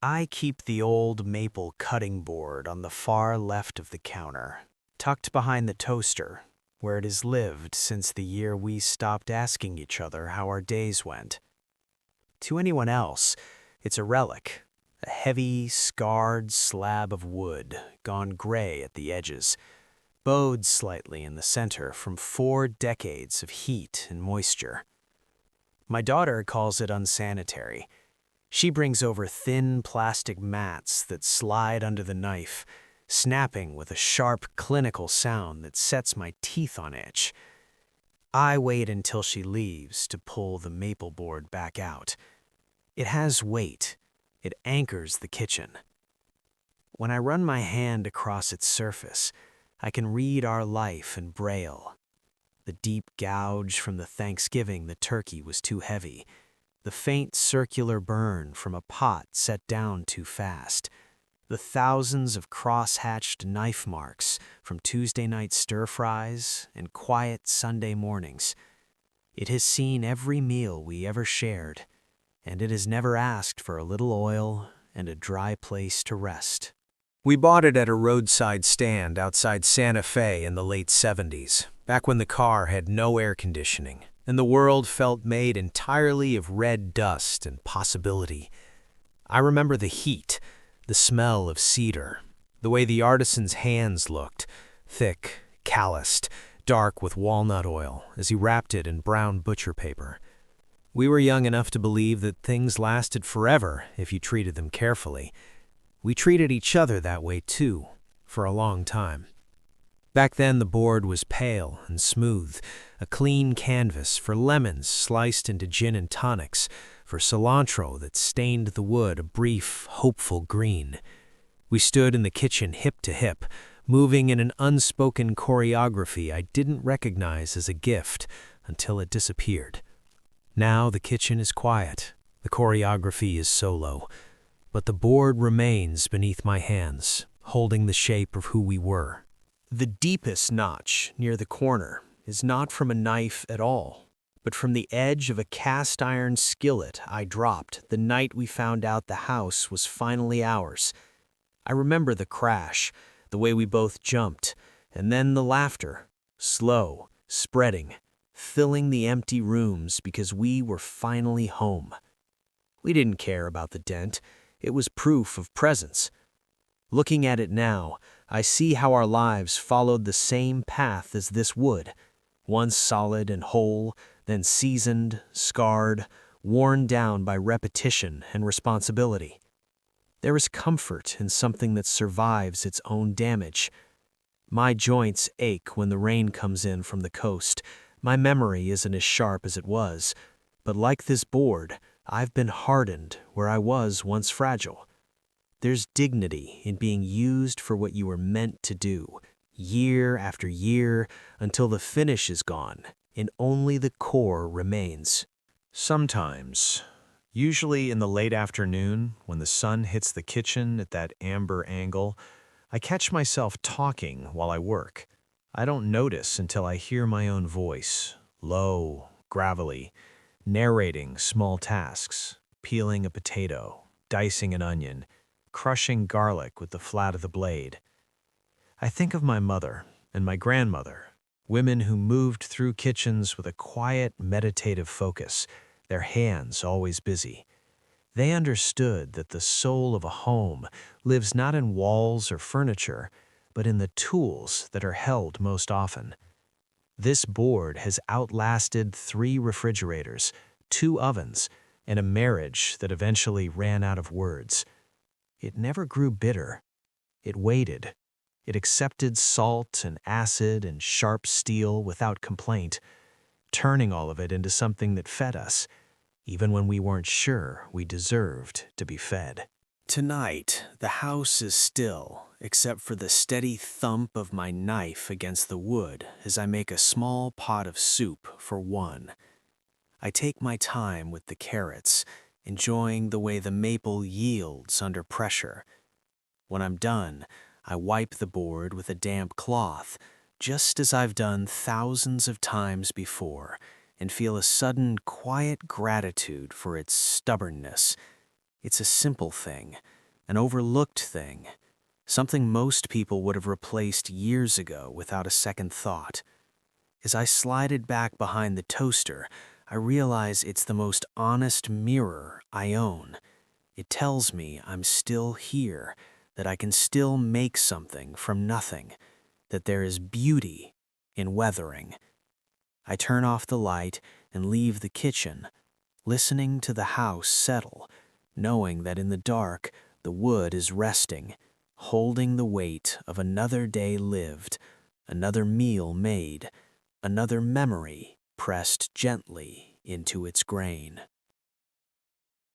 I keep the old maple cutting board on the far left of the counter, tucked behind the toaster, where it has lived since the year we stopped asking each other how our days went. To anyone else, it's a relic, a heavy, scarred slab of wood, gone gray at the edges, bowed slightly in the center from 4 decades of heat and moisture. My daughter calls it unsanitary. She brings over thin plastic mats that slide under the knife, snapping with a sharp, clinical sound that sets my teeth on edge. I wait until she leaves to pull the maple board back out. It has weight. It anchors the kitchen. When I run my hand across its surface, I can read our life in Braille. The deep gouge from the Thanksgiving the turkey was too heavy. The faint circular burn from a pot set down too fast. The thousands of cross-hatched knife marks from Tuesday night stir-fries and quiet Sunday mornings. It has seen every meal we ever shared, and it has never asked for a little oil and a dry place to rest. We bought it at a roadside stand outside Santa Fe in the late 70s, back when the car had no air conditioning, and the world felt made entirely of red dust and possibility. I remember the heat, the smell of cedar, the way the artisan's hands looked, thick, calloused, dark with walnut oil, as he wrapped it in brown butcher paper. We were young enough to believe that things lasted forever if you treated them carefully. We treated each other that way too, for a long time. Back then the board was pale and smooth, a clean canvas for lemons sliced into gin and tonics, for cilantro that stained the wood a brief, hopeful green. We stood in the kitchen hip to hip, moving in an unspoken choreography I didn't recognize as a gift until it disappeared. Now the kitchen is quiet, the choreography is solo, but the board remains beneath my hands, holding the shape of who we were. The deepest notch near the corner is not from a knife at all, but from the edge of a cast-iron skillet I dropped the night we found out the house was finally ours. I remember the crash, the way we both jumped, and then the laughter, slow, spreading, filling the empty rooms because we were finally home. We didn't care about the dent. It was proof of presence. Looking at it now, I see how our lives followed the same path as this would, once solid and whole, then seasoned, scarred, worn down by repetition and responsibility. There is comfort in something that survives its own damage. My joints ache when the rain comes in from the coast. My memory isn't as sharp as it was, but like this board, I've been hardened where I was once fragile. There's dignity in being used for what you were meant to do, year after year, until the finish is gone and only the core remains. Sometimes, usually in the late afternoon, when the sun hits the kitchen at that amber angle, I catch myself talking while I work. I don't notice until I hear my own voice, low, gravelly, narrating small tasks, peeling a potato, dicing an onion, crushing garlic with the flat of the blade. I think of my mother and my grandmother, women who moved through kitchens with a quiet, meditative focus, their hands always busy. They understood that the soul of a home lives not in walls or furniture, but in the tools that are held most often. This board has outlasted 3 refrigerators, 2 ovens, and a marriage that eventually ran out of words. It never grew bitter. It waited. It accepted salt and acid and sharp steel without complaint, turning all of it into something that fed us, even when we weren't sure we deserved to be fed. Tonight, the house is still, except for the steady thump of my knife against the wood as I make a small pot of soup for one. I take my time with the carrots, enjoying the way the maple yields under pressure. When I'm done, I wipe the board with a damp cloth, just as I've done thousands of times before, and feel a sudden, quiet gratitude for its stubbornness. It's a simple thing, an overlooked thing, something most people would have replaced years ago without a second thought. As I slided back behind the toaster, I realize it's the most honest mirror I own. It tells me I'm still here, that I can still make something from nothing, that there is beauty in weathering. I turn off the light and leave the kitchen, listening to the house settle, knowing that in the dark the wood is resting, holding the weight of another day lived, another meal made, another memory pressed gently into its grain.